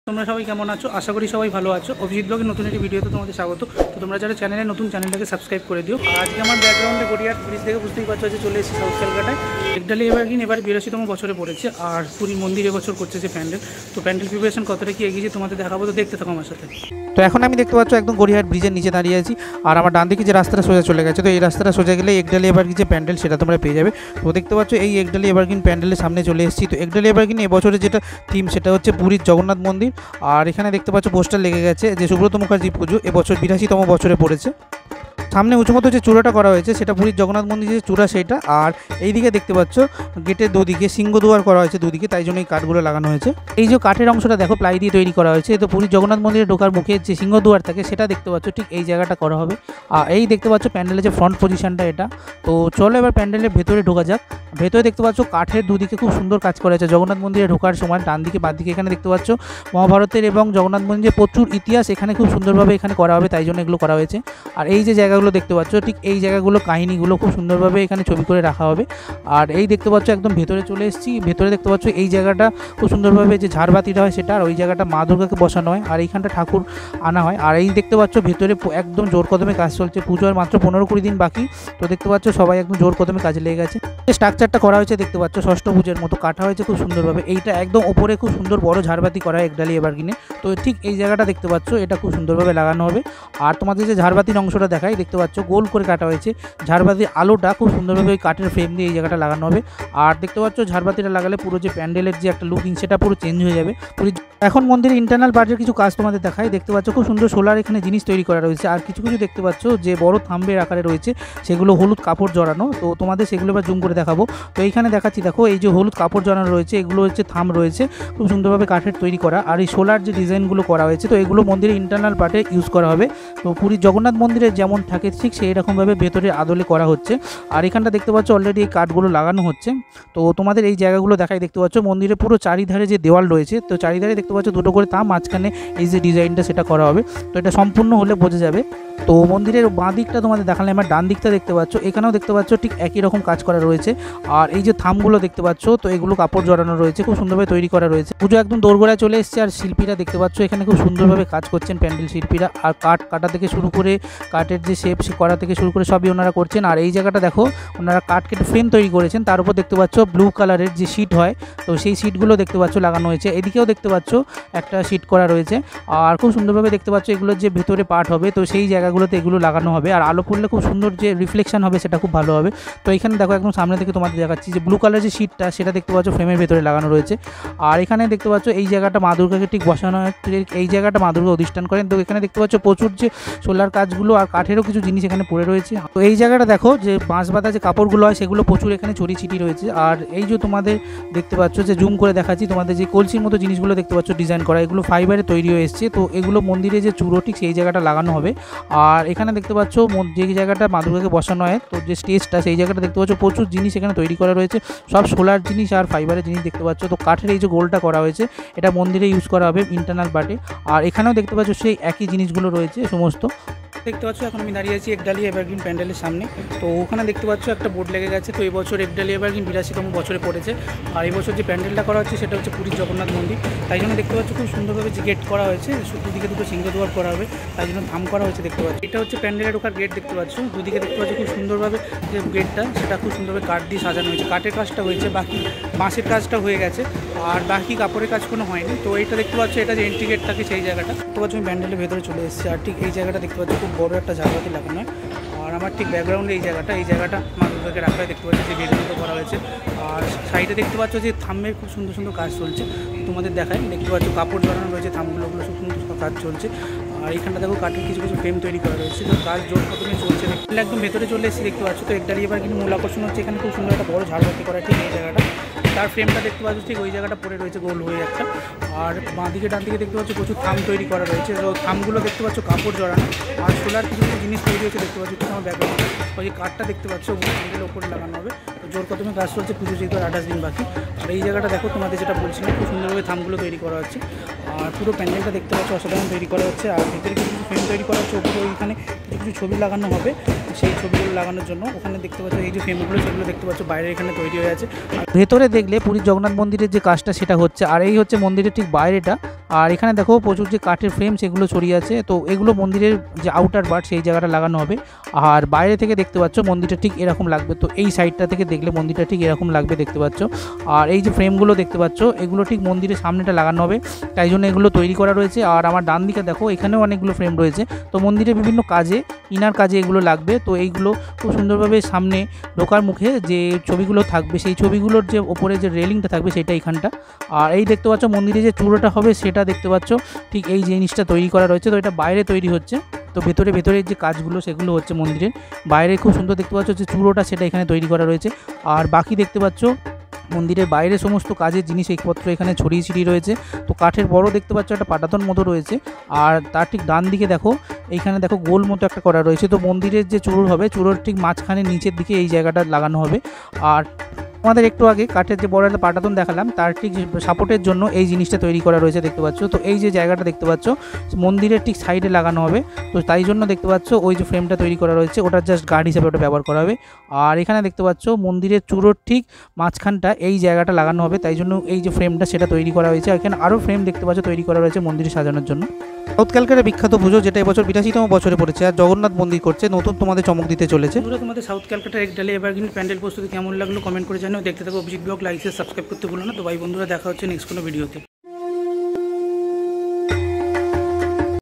তোমরা সবাই কেমন আছো? আশা করি সবাই ভালো আছো। অভিজিৎ ব্লগের নতুন একটি ভিডিওতে তোমাদের স্বাগত। তো তোমরা যারা চ্যানেলে নতুন, চ্যানেলটাকে সাবস্ক্রাইব করে দিও। আজকে আমার ব্যাকগ্রাউন্ডে গড়িয়ার ব্রিজ দেখে বুঝতেই পারছো যে চলে এসেছি সাউথ ক্যালকাটায়। একডালি এভারগ্রিন এবার 82তম বছরে পড়েছে, আর পুরীর মন্দির এবছর করছে যে প্যান্ডেল। তো প্যান্ডেল প্রিপারেশন কতটা কি এগিয়েছে তোমাদের দেখাবো, তো দেখতে থাকো আমার সাথে। তো এখন আমি দেখতে পাচ্ছ একদম গড়িয়াহাট ব্রিজের নিচে দাঁড়িয়ে আছি, আর আমার ডান দিকে যে রাস্তাটা সোজা চলে গেছে, তো এই রাস্তাটা সোজা গেলে একডালি এভারগ্রিন যে প্যান্ডেল সেটা তোমরা পেয়ে যাবে। তো দেখতে পাচ্ছ এই একডালি এভারগ্রিন প্যান্ডেলের সামনে চলে এসেছি। তো একডালি এভারগ্রিন এবছরে যেটা থিম সেটা হচ্ছে পুরীর জগন্নাথ মন্দির, আর এখানে দেখতে পাচ্ছ পোস্টার লেগে গেছে যে সুব্রত মুখার্জি পুজো এবছর 82তম বছরে পড়েছে। সামনে উঁচুমতো যে চূড়াটা করা হয়েছে সেটা পুরীর জগন্নাথ মন্দিরের যে চূড়া সেটা, আর এই দিকে দেখতে পাচ্ছ গেটের দুদিকে সিংহদুয়ার করা হয়েছে দুদিকে, তাই জন্য এই কাঠগুলো লাগানো হয়েছে। এই যে কাঠের অংশটা দেখো প্লাই দিয়ে তৈরি করা হয়েছে। তো পুরীর জগন্নাথ মন্দিরে ঢোকার মুখে যে সিংহদুয়ার থাকে সেটা দেখতে পাচ্ছ ঠিক এই জায়গাটা করা হবে। আর এই দেখতে পাচ্ছ প্যান্ডেলের যে ফ্রন্ট পজিশনটা এটা। তো চলো এবার প্যান্ডেলের ভেতরে ঢোকা যাক। ভেতরে দেখতে পাচ্ছ কাঠের দুদিকে খুব সুন্দর কাজ করা হয়েছে। জগন্নাথ মন্দিরে ঢোকার সময় ডান দিকে বাঁ দিকে এখানে দেখতে পাচ্ছ মহাভারতের এবং জগন্নাথ মন্দিরের প্রচুর ইতিহাস এখানে খুব সুন্দরভাবে এখানে করা হবে, তাই জন্য এগুলো করা হয়েছে। আর এই যে জায়গাগুলো দেখতে পাচ্ছ ঠিক এই জায়গাগুলো কাহিনীগুলো খুব সুন্দরভাবে এখানে ছবি করে রাখা হবে। আর এই দেখতে পাচ্ছ একদম ভেতরে চলে এসেছি। ভেতরে দেখতে পাচ্ছ এই জায়গাটা খুব সুন্দরভাবে যে ঝাড়বাতিটা হয় সেটা, আর ওই জায়গাটা মা দুর্গাকে বসানো হয়, আর এইখানটা ঠাকুর আনা হয়। আর এই দেখতে পাচ্ছ ভেতরে একদম জোর কদমে কাজ চলছে। পুজোর মাত্র 15-20 দিন বাকি। তো দেখতে পাচ্ছ সবাই একদম জোর কদমে কাজে লেগে গেছে। স্ট্রাকচারটা করা হয়েছে দেখতে পাচ্ছ ষষ্ঠ পুজোর মতো কাটা হয়েছে খুব সুন্দরভাবে। এইটা একদম ওপরে খুব সুন্দর বড় ঝাড়বাতি করা হয় একডালি এভারগ্রিনে। তো ঠিক এই জায়গাটা দেখতে পাচ্ছ এটা খুব সুন্দরভাবে লাগানো হবে। আর তোমাদের যে ঝাড়বাতির অংশটা দেখাই দেখতে পাচ্ছ গোল করে কাটা হয়েছে। ঝাড়বাতির আলোটা খুব সুন্দরভাবে ওই কাঠের ফ্রেম দিয়ে এই জায়গাটা লাগানো হবে। আর দেখতে পাচ্ছ ঝাড়বাতিটা লাগালে পুরো যে প্যান্ডেলের যে একটা লুকিং সেটা পুরো চেঞ্জ হয়ে যাবে। এখন মন্দিরের ইন্টারনাল পার্টের কিছু কাজ তোমাদের দেখাই। দেখতে পাচ্ছ খুব সুন্দর সোলার এখানে জিনিস তৈরি করা রয়েছে। আর কিছু কিছু দেখতে পাচ্ছ যে বড় থাম্বের আকারে রয়েছে, সেগুলো হলুদ কাপড় জড়ানো। তো তোমাদের সেগুলো এবার জুম করে দেখাবো। তো এইখানে দেখাচ্ছি দেখো এই যে হলুদ কাপড় জড়ানো রয়েছে, এগুলো হচ্ছে থাম রয়েছে খুব সুন্দরভাবে কাঠের তৈরি করা। আর এই সোলার যে ডিজাইনগুলো করা হয়েছে তো এগুলো মন্দিরের ইন্টারনাল পার্টে ইউজ করা হবে। তো পুরীর জগন্নাথ মন্দিরে যেমন থাকে ঠিক সেই রকমভাবে ভেতরে আদলে করা হচ্ছে। আর এখানটা দেখতে পাচ্ছ অলরেডি এই কাঠগুলো লাগানো হচ্ছে। তো তোমাদের এই জায়গাগুলো দেখাই দেখতে পাচ্ছ মন্দিরে পুরো চারিধারে যে দেওয়াল রয়েছে, তো চারিধারে দেখতে পাচ্ছ দুটো করে থাম, মাঝখানে এই যে ডিজাইনটা সেটা করা হবে। তো এটা সম্পূর্ণ হলে বোঝা যাবে। তো মন্দিরের বাঁ দিকটা তোমাদের দেখালাম, আমার ডান দিকটা দেখতে পাচ্ছ এখানেও দেখতে পাচ্ছ ঠিক একই রকম কাজ করা রয়েছে। আর এই যে থামগুলো দেখতে পাচ্ছ তো এগুলো কাপড় জড়ানো রয়েছে, খুব সুন্দরভাবে তৈরি করা রয়েছে। পুজো একদম দোরগোড়ায় চলে এসছে। আর শিল্পীরা দেখতে পাচ্ছ এখানে খুব সুন্দরভাবে কাজ করছেন প্যান্ডেল শিল্পীরা। আর কাঠ কাটা থেকে শুরু করে কাঠের যে শেপ করা থেকে শুরু করে সবই ওনারা করছেন। আর এই জায়গাটা দেখো ওনারা কাঠ কেটে ফ্রেম তৈরি করেছেন, তার উপর দেখতে পাচ্ছ ব্লু কালারের যে শিট হয় তো সেই শিটগুলো দেখতে পাচ্ছ লাগানো হয়েছে। এদিকেও দেখতে পাচ্ছ একটা শিট করা রয়েছে। আর খুব সুন্দরভাবে দেখতে পাচ্ছ এগুলোর যে ভেতরে পার্ট হবে তো সেই জায়গাগুলোতে এগুলো লাগানো হবে। আর আলো পড়লে খুব সুন্দর যে রিফ্লেকশন হবে সেটা খুব ভালো হবে। তো এখানে দেখো একদম সামনে থেকে তোমাদের দেখাচ্ছি যে ব্লু কালার যে শিটটা সেটা দেখতে পাচ্ছ ফ্রেমের ভেতরে লাগানো রয়েছে। আর এখানে দেখতে পাচ্ছ এই জায়গাটা মা দুর্গাকে ঠিক বসানো হয়, এই জায়গাটা মা দুর্গা অধিষ্ঠান করেন। তো এখানে দেখতে পাচ্ছ প্রচুর যে সোলার কাজগুলো আর কাঠেরও কিছু জিনিস এখানে পড়ে রয়েছে। তো এই জায়গাটা দেখো যে বাঁশ বাঁধা যে কাপড়গুলো হয় সেগুলো প্রচুর এখানে ছড়িয়ে ছিটিয়ে রয়েছে। আর এই যে তোমাদের দেখতে পাচ্ছ যে জুম করে দেখাচ্ছি তোমাদের যে কলসির মতো জিনিসগুলো দেখতে পাচ্ছ ডিজাইন করা, এগুলো ফাইবারে তৈরি হয়ে এসছে। তো এগুলো মন্দিরে যে চূড়ো ঠিক সেই জায়গাটা লাগানো হবে। আর এখানে দেখতে পাচ্ছ যে জায়গাটা মা দুর্গাকে বসানো হয় তো যে স্টেজটা সেই জায়গাটা দেখতে পাচ্ছ প্রচুর জিনিস এখানে তৈরি করা রয়েছে, সব সোলার জিনিস আর ফাইবারের জিনিস দেখতে পাচ্ছ। তো কাঠের এই যে গোলটা করা হয়েছে এটা মন্দিরে ইউজ করা হবে ইন্টারনাল পার্টে। আর এখানেও দেখতে পাচ্ছ সেই একই জিনিসগুলো রয়েছে সমস্ত। দেখতে পাচ্ছ এখন আমি দাঁড়িয়ে আছি একডালি এভারগ্রিন প্যান্ডেলের সামনে। তো ওখানে দেখতে পাচ্ছ একটা বোর্ড লেগে গেছে। তো এই বছর একডালি এভারগ্রিন 82তম বছরে পড়েছে। আর এই বছর যে প্যান্ডেলটা করা হচ্ছে সেটা হচ্ছে পুরীর জগন্নাথ মন্দির, তাই জন্য দেখতে পাচ্ছ খুব সুন্দরভাবে যে গেট করা হয়েছে, দুদিকে দুটো সিংহদুয়ার করা হবে, তাই জন্য থাম করা হয়েছে দেখতে পাচ্ছ। এটা হচ্ছে প্যান্ডেলের ঢোকার গেট দেখতে পাচ্ছ, দুদিকে দেখতে পাচ্ছ খুব সুন্দরভাবে যে গেটটা সেটা খুব সুন্দরভাবে কাঠ দিয়ে সাজানো হয়েছে। কাঠের কাজটা হয়েছে, বাকি বাঁশের কাজটা হয়ে গেছে, আর বাকি কাপড়ের কাজ কোনো হয়নি। তো এইটা দেখতে পাচ্ছ এটা যে এন্ট্রি গেট থাকে সেই জায়গাটা দেখতে পাচ্ছ আমি প্যান্ডেলের ভেতরে চলে এসেছি। আর ঠিক এই জায়গাটা দেখতে পাচ্ছ খুব বড় একটা ঝাড়বাতি লাগানো হয়। আর আমার ঠিক ব্যাকগ্রাউন্ডে এই জায়গাটা মা দুর্গাকে রাখা দেখতে পাচ্ছি যে গেটের মতো করা হয়েছে। আর সাইডে দেখতে পাচ্ছ যে থাম্বের খুব সুন্দর সুন্দর কাজ চলছে, তোমাদের দেখায় দেখতে পাচ্ছ কাপড় জড়ানো রয়েছে, থামগুলো খুব সুন্দর কাজ চলছে। আর এইখানটা দেখো কাঠের কিছু কিছু ফ্রেম তৈরি করা রয়েছে, তো কাজ জোর কদমে চলছে। একদম ভেতরে চলে এসেছি দেখতে পাচ্ছ। তো একডালি এবার কিন্তু মূল আকর্ষণ হচ্ছে এখানে খুব সুন্দর একটা বড় ঝাড়বাতি করা ঠিক এই জায়গাটা, তার ফ্রেমটা দেখতে পাচ্ছ ঠিক ওই জায়গাটা পড়ে রয়েছে গোল হয়ে একটা। আর বাঁ দিকে ডান দিকে দেখতে পাচ্ছ প্রচুর থাম তৈরি করা রয়েছে। তো থামগুলো দেখতে পাচ্ছ কাপড় জড়ানো। আর সোলার কিছু কিছু জিনিস তৈরি হয়েছে দেখতে পাচ্ছ আমার ব্যাকগ্রাউন্ডে। ওই যে কাঠটা দেখতে পাচ্ছ প্যান্ডেলের ওপরে লাগানো হবে। তো জোর কদমে কাজ চলছে, পুজো যেহেতু 28 দিন বাকি। আর এই জায়গাটা দেখো তোমাদের যেটা বলছিলাম খুব সুন্দরভাবে থামগুলো তৈরি করা হচ্ছে। আর পুরো প্যান্ডেলটা দেখতে পাচ্ছ অসাধারণ তৈরি করা হচ্ছে। আর ভিতরে কিছু কিছু ফ্রেম তৈরি করা হচ্ছে, ওপরে ওইখানে কিছু কিছু ছবি লাগানো হবে। সেই ছবিগুলো লাগানোর জন্য ওখানে দেখতে পাচ্ছ এই যে ফ্রেমগুলো সেগুলো দেখতে পাচ্ছ বাইরে এখানে তৈরি হয়ে আছে। ভেতরে দেখলে পুরীর জগন্নাথ মন্দিরের যে কাজটা সেটা হচ্ছে। আর এই হচ্ছে মন্দিরের ঠিক বাইরেটা। আর এখানে দেখো প্রচুর যে কাঠের ফ্রেম সেগুলো ছড়িয়ে আছে, তো এগুলো মন্দিরের যে আউটার পার্ট সেই জায়গাটা লাগানো হবে। আর বাইরে থেকে দেখতে পাচ্ছ মন্দিরটা ঠিক এরকম লাগবে, তো এই সাইডটা থেকে দেখলে মন্দিরটা ঠিক এরকম লাগবে দেখতে পাচ্ছ। আর এই যে ফ্রেমগুলো দেখতে পাচ্ছ এগুলো ঠিক মন্দিরের সামনেটা লাগানো হবে, তাই জন্য এগুলো তৈরি করা রয়েছে। আর আমার ডান দিকে দেখো এখানেও অনেকগুলো ফ্রেম রয়েছে, তো মন্দিরের বিভিন্ন কাজে ইনার কাজে এগুলো লাগবে। তো এইগুলো খুব সুন্দরভাবে সামনে ঢোকার মুখে যে ছবিগুলো থাকবে সেই ছবিগুলোর যে ওপরে যে রেলিংটা থাকবে সেটা এখানটা। আর এই দেখতে পাচ্ছ মন্দিরে যে চূড়োটা হবে সেটা দেখতে পাচ্ছ ঠিক এই জিনিসটা তৈরি করা রয়েছে, তো এটা বাইরে তৈরি হচ্ছে। তো ভেতরে যে কাজগুলো সেগুলো হচ্ছে মন্দিরের বাইরে। খুব সুন্দর দেখতে পাচ্ছ যে চূড়োটা সেটা এখানে তৈরি করা রয়েছে। আর বাকি দেখতে পাচ্ছ মন্দিরের বাইরে সমস্ত কাজের জিনিসপত্র এখানে ছড়িয়ে ছিটিয়ে রয়েছে। তো কাঠের বড় দেখতে পাচ্ছ একটা পাটাতন মতো রয়েছে। আর তার ঠিক ডান দিকে দেখো এইখানে দেখো গোল মতো একটা করা রয়েছে। তো মন্দিরের যে চূড়ো হবে চূড়োর ঠিক মাঝখানে নিচের দিকে এই জায়গাটা লাগানো হবে। আর আমাদের একটু আগে কাঠের যে বড় একটা পাটাতন দেখালাম তার ঠিক সাপোর্টের জন্য এই জিনিসটা তৈরি করা রয়েছে দেখতে পাচ্ছ। তো এই যে জায়গাটা দেখতে পাচ্ছ মন্দিরের ঠিক সাইডে লাগানো হবে, তো তাই জন্য দেখতে পাচ্ছ ওই যে ফ্রেমটা তৈরি করা রয়েছে ওটার জাস্ট গার্ড হিসেবে ওটা ব্যবহার করা হবে। আর এখানে দেখতে পাচ্ছ মন্দিরের চূড়োর ঠিক মাঝখানটা এই জায়গাটা লাগানো হবে, তাই জন্য এই যে ফ্রেমটা সেটা তৈরি করা হয়েছে। আর এখানে আরও ফ্রেম দেখতে পাচ্ছ তৈরি করা রয়েছে মন্দিরে সাজানোর জন্য। সাউথ ক্যালকাটা বিখ্যাত পুজো যেটা এবছর 82তম বছরে পড়েছে, আর জগন্নাথ মন্দির করছে নতুন তোমাদের চমক দিতে চলেছে। বন্ধুরা তোমাদের সাউথ ক্যালকাটার একডালি এভারগ্রিন প্যান্ডেল প্রস্তুতি কেমন লাগলো কমেন্ট করে জানাও। দেখতে থাকো অভিষেক ব্লগ, লাইক সাবস্ক্রাইব করতে ভুলো না। তো ভাই বন্ধুরা দেখা হচ্ছে নেক্সট কোনো ভিডিওতে।